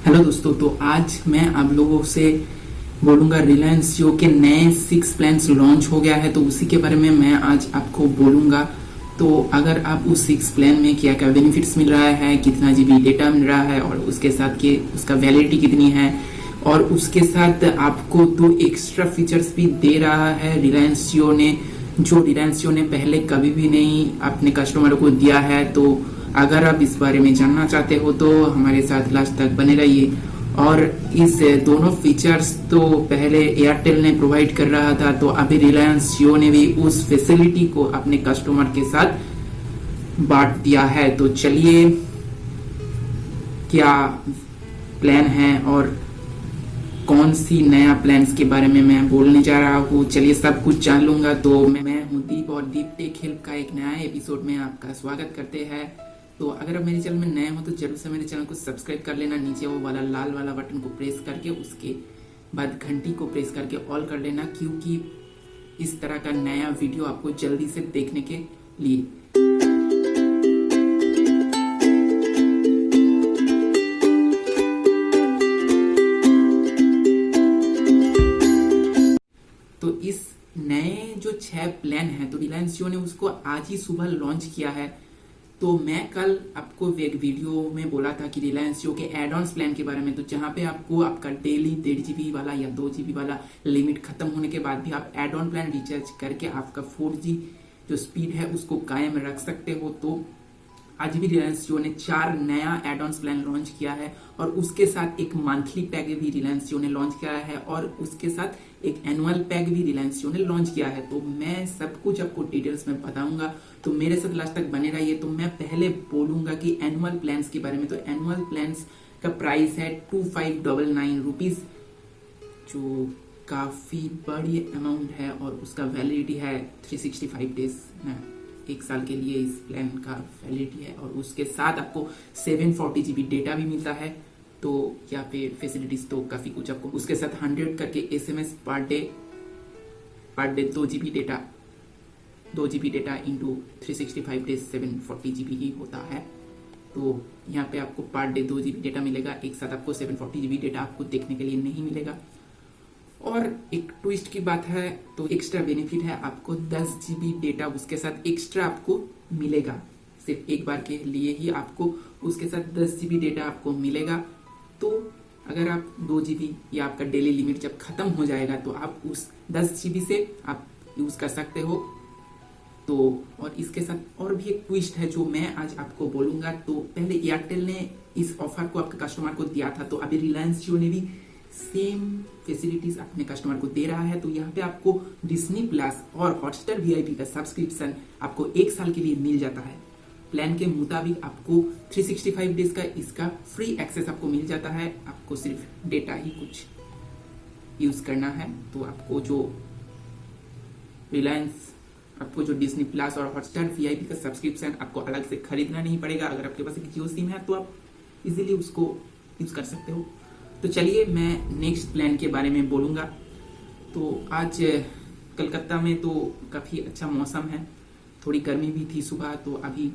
Hello दोस्तों, तो आज मैं आप लोगों से बोलूंगा रिलायंस जियो के नए 6 प्लान्स लॉन्च हो गया है, तो उसी के बारे में मैं आज आपको बोलूंगा। तो अगर आप उस 6 प्लान में क्या क्या बेनिफिट्स मिल रहा है, कितना जीबी डेटा मिल रहा है और उसके साथ के उसका वैलिडिटी कितनी है और उसके साथ आपको 2 एक्स्ट्रा फीचर्स भी दे रहा है रिलायंस जियो ने, जो रिलायंस जियो ने पहले कभी भी नहीं अपने कस्टमरों को दिया है। तो अगर आप इस बारे में जानना चाहते हो तो हमारे साथ लास्ट तक बने रहिए। और इस दोनों फीचर्स तो पहले एयरटेल ने प्रोवाइड कर रहा था, तो अभी रिलायंस जियो ने भी उस फैसिलिटी को अपने कस्टमर के साथ बांट दिया है। तो चलिए क्या प्लान है और कौन सी नया प्लान्स के बारे में मैं बोलने जा रहा हूँ, चलिए सब कुछ जान लूंगा। तो मैं हूँ दीप और दीप टेक हेल्प का एक नया एपिसोड में आपका स्वागत करते हैं। तो अगर आप मेरे चैनल में नए हो तो जरूर से मेरे चैनल को सब्सक्राइब कर लेना, नीचे वो वाला लाल वाला बटन को प्रेस करके उसके बाद घंटी को प्रेस करके ऑल कर लेना, क्योंकि इस तरह का नया वीडियो आपको जल्दी से देखने के लिए। तो इस नए जो 6 प्लान है तो रिलायंस जियो ने उसको आज ही सुबह लॉन्च किया है। तो मैं कल आपको एक वीडियो में बोला था कि रिलायंस जियो के एड ऑन्स प्लान के बारे में, तो जहां पे आपको आपका डेली 1.5 GB वाला या 2 GB वाला लिमिट खत्म होने के बाद भी आप एड ऑन प्लान रिचार्ज करके आपका 4G जो स्पीड है उसको कायम रख सकते हो। तो आज भी रिलायंस जियो ने 4 नया एड ऑन्स प्लान लॉन्च किया है और उसके साथ एक मंथली पैक भी रिलायंस जियो ने लॉन्च किया है और उसके साथ एक एनुअल पैक भी रिलायंस जियो ने लॉन्च किया है। तो मैं सब कुछ आपको डिटेल्स में बताऊंगा, तो मेरे साथ लास्ट तक बने रहिए। तो मैं पहले बोलूंगा कि एनुअल प्लान्स के बारे में। तो एनुअल प्लान्स का प्राइस है 2599 रुपीज, जो काफी बड़ी अमाउंट है और उसका वैलिडिटी है 365 डेज ना, 1 साल के लिए इस प्लान का वैलिडिटी है। और उसके साथ आपको 740 GB डेटा भी मिलता है। तो यहाँ पे फैसिलिटीज तो काफी कुछ आपको, उसके साथ 100 करके SMS per day 2 GB data, 2 GB data into 365 days 740 GB ही होता है। तो यहाँ पे आपको पर डे 2 GB डेटा मिलेगा, एक साथ आपको 740 GB डेटा आपको देखने के लिए नहीं मिलेगा। और एक ट्विस्ट की बात है तो एक्स्ट्रा बेनिफिट है, आपको 10 GB डेटा उसके साथ एक्स्ट्रा आपको मिलेगा। सिर्फ एक बार के लिए ही आपको उसके साथ 10 GB डेटा आपको मिलेगा। तो अगर आप 2 GB या आपका डेली लिमिट जब खत्म हो जाएगा तो आप उस 10 GB से आप यूज कर सकते हो। तो और इसके साथ और भी एक ट्विस्ट है जो मैं आज आपको बोलूंगा। तो पहले एयरटेल ने इस ऑफर को आपके कस्टमर को दिया था, तो अभी रिलायंस जियो ने भी सेम फैसिलिटीज अपने कस्टमर को दे रहा है। तो यहाँ पे आपको डिज्नी प्लस और हॉटस्टार VIP का सब्सक्रिप्शन आपको 1 साल के लिए मिल जाता है। प्लान के मुताबिक आपको 365 डेज का इसका फ्री एक्सेस आपको मिल जाता है, आपको सिर्फ डेटा ही कुछ यूज करना है। तो आपको जो रिलायंस, आपको जो डिज्नी प्लस और हॉटस्टार VIP का सब्सक्रिप्शन आपको अलग से खरीदना नहीं पड़ेगा। अगर आपके पास एक जियो सिम है तो आप इजीली उसको यूज कर सकते हो। तो चलिए मैं नेक्स्ट प्लान के बारे में बोलूंगा। तो आज कलकत्ता में तो काफी अच्छा मौसम है, थोड़ी गर्मी भी थी सुबह, तो अभी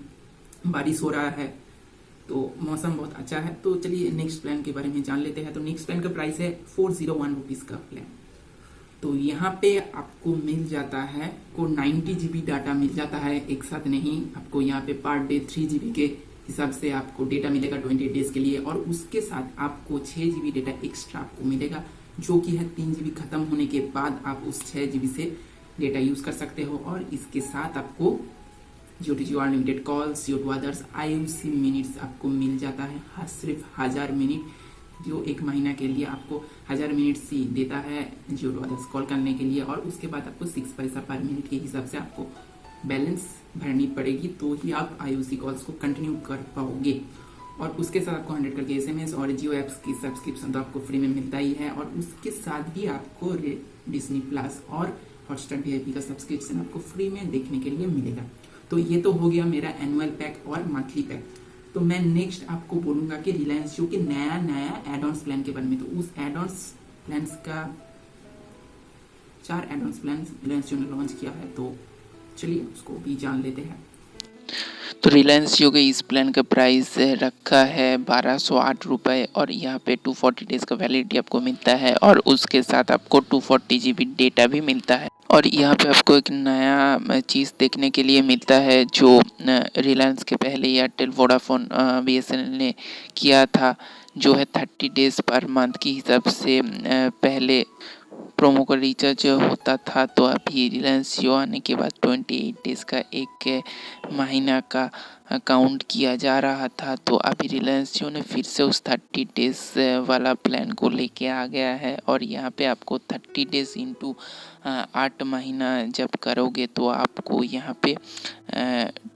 बारिश हो रहा है, तो मौसम बहुत अच्छा है। तो चलिए नेक्स्ट प्लान के बारे में जान लेते हैं। तो नेक्स्ट प्लान का प्राइस है 401 रुपीज का प्लान। तो यहाँ पे आपको मिल जाता है को 90 GB डाटा मिल जाता है, एक साथ नहीं। आपको यहाँ पे पर डे 3 GB के हिसाब से आपको डेटा मिलेगा 20 डेज के लिए, और उसके साथ आपको 6 GB डेटा एक्स्ट्रा आपको मिलेगा, जो कि है 3 GB खत्म होने के बाद आप उस 6 GB से डेटा यूज कर सकते हो। और इसके साथ आपको Jio unlimited calls, Jio to others, IUC minutes आपको मिल जाता है, सिर्फ 1000 मिनट, जो 1 महीना के लिए आपको 1000 मिनट्स ही देता है जियो टू अदर्स कॉल करने के लिए। और उसके बाद आपको 6 पैसा पर मिनट के हिसाब से आपको बैलेंस भरनी पड़ेगी, तो ही आप IUC कॉल्स को कंटिन्यू कर पाओगे। और उसके साथ आपको 100 करके SMS और जियो एप्स की सब्सक्रिप्शन तो आपको फ्री में मिलता ही है। और उसके साथ भी आपको डिज्नी प्लस और हॉटस्टार VIP का सब्सक्रिप्शन आपको फ्री में देखने के लिए मिलेगा। तो ये तो हो गया मेरा एनुअल पैक और मंथली पैक। तो मैं नेक्स्ट आपको बोलूंगा कि रिलायंस जियो के नया एड ऑन्स प्लान के बारे में। तो उस एड ऑन्स प्लान का 4 एड ऑन्स प्लान रिलायंस जियो ने लॉन्च किया है, तो चलिए उसको भी जान लेते हैं। तो रिलायंस जियो के इस प्लान का प्राइस रखा है 1208 रुपये और यहाँ पे 240 डेज़ का वैलिडिटी आपको मिलता है और उसके साथ आपको 240 GB डेटा भी मिलता है। और यहाँ पे आपको एक नया चीज़ देखने के लिए मिलता है जो रिलायंस के पहले एयरटेल वोडाफोन BSNL ने किया था, जो है 30 डेज़ पर मंथ के हिसाब से पहले प्रोमो का रिचार्ज होता था। तो अभी रिलायंस जियो आने के बाद 28 डेज़ का एक महीना का काउंट किया जा रहा था। तो अभी रिलायंस जियो ने फिर से उस 30 डेज़ वाला प्लान को लेके आ गया है और यहाँ पे आपको 30 डेज़ इंटू 8 महीना जब करोगे तो आपको यहाँ पे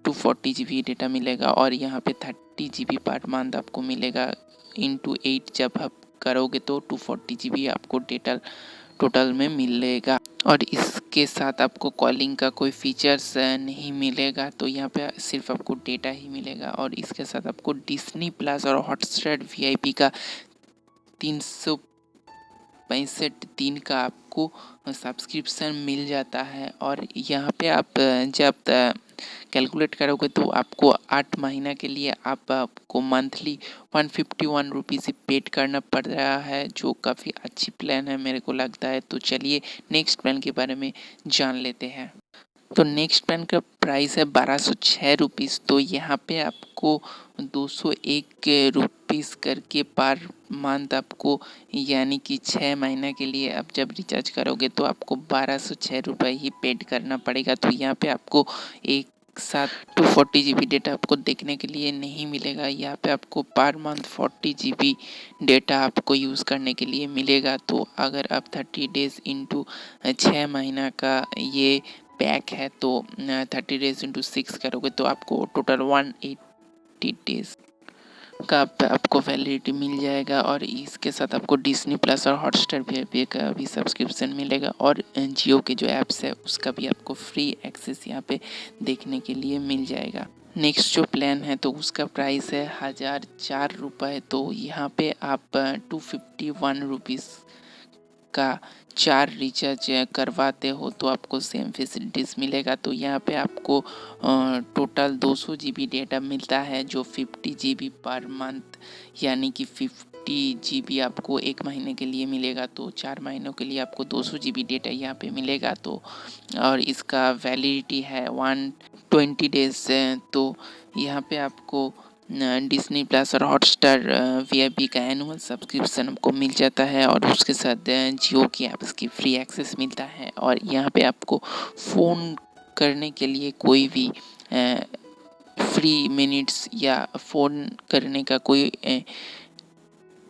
240 GB डेटा मिलेगा और यहाँ पे 30 GB पर मंथ आपको मिलेगा। इंटू 8 जब आप करोगे तो 240 GB आपको डेटा टोटल में मिलेगा। और इसके साथ आपको कॉलिंग का कोई फीचर्स नहीं मिलेगा, तो यहाँ पे सिर्फ आपको डेटा ही मिलेगा। और इसके साथ आपको डिज्नी प्लस और हॉटस्टार VIP का 365 दिन का आपको सब्सक्रिप्शन मिल जाता है। और यहाँ पे आप जब कैलकुलेट करोगे तो आपको 8 महीना के लिए आपको मंथली 151 रुपीज़ पेड करना पड़ रहा है, जो काफ़ी अच्छी प्लान है मेरे को लगता है। तो चलिए नेक्स्ट प्लान के बारे में जान लेते हैं। तो नेक्स्ट प्लान का प्राइस है 1206 रुपीज़। तो यहाँ पे आपको 201 रुपीज़ करके पर मंथ आपको, यानी कि 6 महीना के लिए आप जब रिचार्ज करोगे तो आपको 1206 रुपये ही पेड करना पड़ेगा। तो यहाँ पे आपको एक साथ 240 GB डेटा आपको देखने के लिए नहीं मिलेगा। यहाँ पे आपको पर मंथ 40 GB डेटा आपको यूज़ करने के लिए मिलेगा। तो अगर आप 30 डेज़ इंटू 6 महीना का ये पैक है तो 30 डेज़ इंटू 6 करोगे तो आपको टोटल 180 डेज़ का आपको वैलिडिटी मिल जाएगा। और इसके साथ आपको डिज्नी प्लस और हॉटस्टार VIP का भी सब्सक्रिप्शन मिलेगा और जियो के जो ऐप्स है उसका भी आपको फ्री एक्सेस यहाँ पे देखने के लिए मिल जाएगा। नेक्स्ट जो प्लान है तो उसका प्राइस है 1004 रुपये। तो यहाँ पे आप 251 रुपीज़ का 4 रिचार्ज करवाते हो तो आपको सेम फैसिलिटीज़ मिलेगा। तो यहाँ पे आपको टोटल 200 GB डेटा मिलता है, जो 50 GB पर मंथ, यानी कि 50 GB आपको 1 महीने के लिए मिलेगा। तो 4 महीनों के लिए आपको 200 GB डेटा यहाँ पे मिलेगा। तो और इसका वैलिडिटी है 120 डेज़। तो यहाँ पे आपको डिज्नी प्लस और हॉटस्टार VIP का एनुअल सब्सक्रिप्शन आपको मिल जाता है और उसके साथ जियो की ऐप्स की फ्री एक्सेस मिलता है। और यहाँ पे आपको फ़ोन करने के लिए कोई भी फ्री मिनट्स या फ़ोन करने का कोई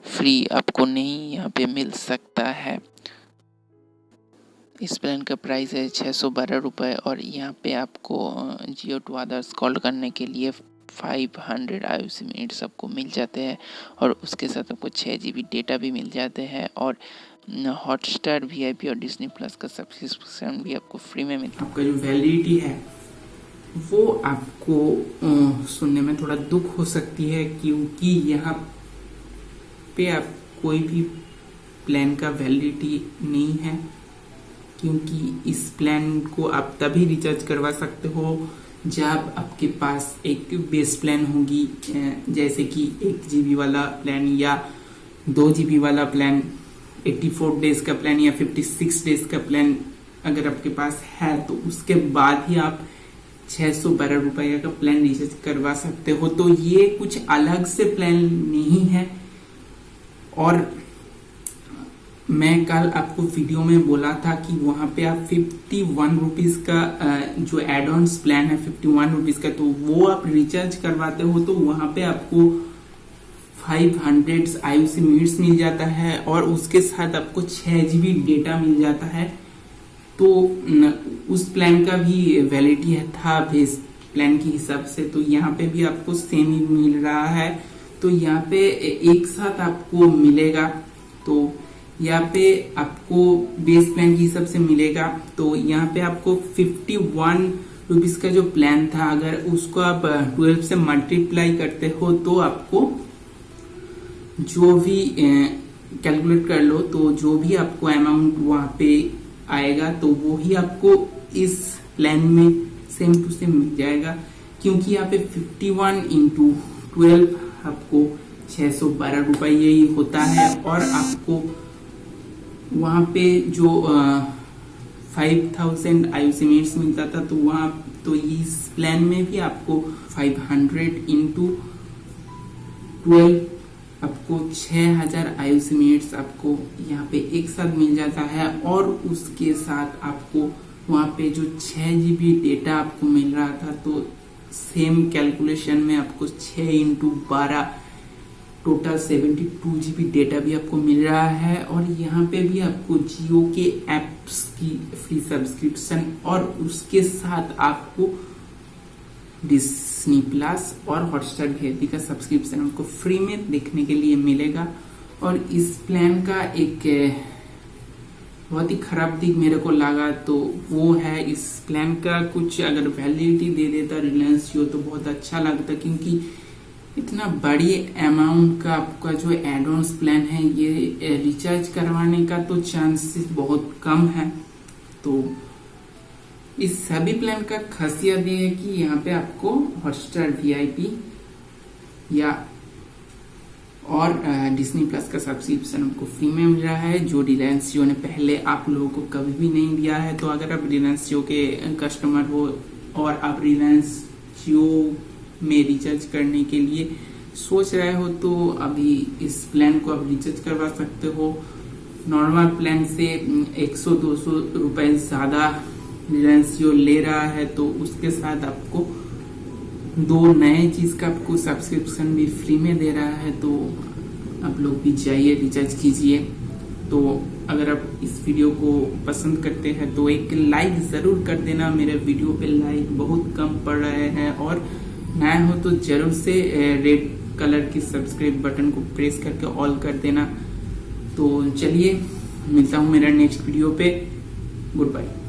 फ्री आपको नहीं यहाँ पे मिल सकता है। इस प्लान का प्राइस है 612 रुपये और यहाँ पे आपको जियो टू अदर्स कॉल करने के लिए 500 IUC मिनट्स आपको मिल जाते हैं और उसके साथ आपको 6 GB डेटा भी मिल जाते हैं। और हॉटस्टार VIP और डिज्नी प्लस का सब्सक्रिप्शन भी आपको फ्री में मिलता है। आपका जो वैलिडिटी है वो आपको सुनने में थोड़ा दुख हो सकती है, क्योंकि यहाँ पे आप कोई भी प्लान का वैलिडिटी नहीं है, क्योंकि इस प्लान को आप तभी रिचार्ज करवा सकते हो जब आपके पास एक बेस प्लान होगी, जैसे कि 1 GB वाला प्लान या 2 GB वाला प्लान, 84 डेज का प्लान या 56 डेज का प्लान अगर आपके पास है तो उसके बाद ही आप 612 रुपये का प्लान रिचार्ज करवा सकते हो। तो ये कुछ अलग से प्लान नहीं है। और मैं कल आपको वीडियो में बोला था कि वहां पे आप 51 रुपीज का जो एड ऑन्स प्लान है 51 रुपीज का, तो वो आप रिचार्ज करवाते हो तो वहां पे आपको 500 IUC मिनट्स मिल जाता है और उसके साथ आपको 6 GB डेटा मिल जाता है। तो उस प्लान का भी वैलिडिटी था बेस प्लान के हिसाब से, तो यहाँ पे भी आपको सेम ही मिल रहा है। तो यहाँ पे एक साथ आपको मिलेगा। तो यहाँ पे आपको बेस प्लान के हिसाब से मिलेगा। तो यहाँ पे आपको 51 रुपीज का जो प्लान था, अगर उसको आप 12 से मल्टीप्लाई करते हो तो आपको जो भी कैलकुलेट कर लो, तो जो भी आपको अमाउंट वहां पे आएगा तो वो ही आपको इस प्लान में सेम टू सेम मिल जाएगा। क्योंकि यहाँ पे 51 × 12 आपको 612 रुपये यही होता है, और आपको वहाँ पे जो 5000 IUC मिनट्स मिलता था, तो वहाँ तो इस प्लान में भी आपको 500 × 12 आपको 6000 IUC मिनट्स आपको यहाँ पे एक साथ मिल जाता है, और उसके साथ आपको वहाँ पे जो 6 GB डेटा आपको मिल रहा था, तो सेम कैलकुलेशन में आपको 6 × 12 टोटल 72 GB डेटा भी आपको मिल रहा है। और यहाँ पे भी आपको जियो के एप्स की फ्री सब्सक्रिप्शन, और उसके साथ आपको डिज्नी प्लस और हॉटस्टार VIP का सब्सक्रिप्शन आपको फ्री में देखने के लिए मिलेगा। और इस प्लान का एक बहुत ही खराब दिख मेरे को लगा, तो वो है इस प्लान का कुछ अगर वैलिडिटी दे देता रिलायंस जियो तो बहुत अच्छा लगता, क्योंकि इतना बड़ी अमाउंट का आपका जो एड ऑन्स प्लान है, ये रिचार्ज करवाने का तो चांसेस बहुत कम है। तो इस सभी प्लान का खासियत ये है कि यहाँ पे आपको हॉटस्टार VIP या और डिज्नी प्लस का सब्सक्रिप्शन आपको फ्री में मिल रहा है, जो रिलायंस जियो ने पहले आप लोगों को कभी भी नहीं दिया है। तो अगर आप रिलायंस जियो के कस्टमर हो और आप रिलायंस जियो में रिचार्ज करने के लिए सोच रहे हो, तो अभी इस प्लान को आप रिचार्ज करवा सकते हो। नॉर्मल प्लान से 100-200 रुपए ज्यादा रिलायंस जियो ले रहा है, तो उसके साथ आपको 2 नए चीज का आपको सब्सक्रिप्शन भी फ्री में दे रहा है। तो आप लोग भी जाइए रिचार्ज कीजिए। तो अगर आप इस वीडियो को पसंद करते हैं तो एक लाइक जरूर कर देना। मेरे वीडियो पे लाइक बहुत कम पड़ रहे हैं, और नया हो तो जरूर से रेड कलर की सब्सक्राइब बटन को प्रेस करके ऑल कर देना। तो चलिए मिलता हूँ मेरा नेक्स्ट वीडियो पे। Good bye.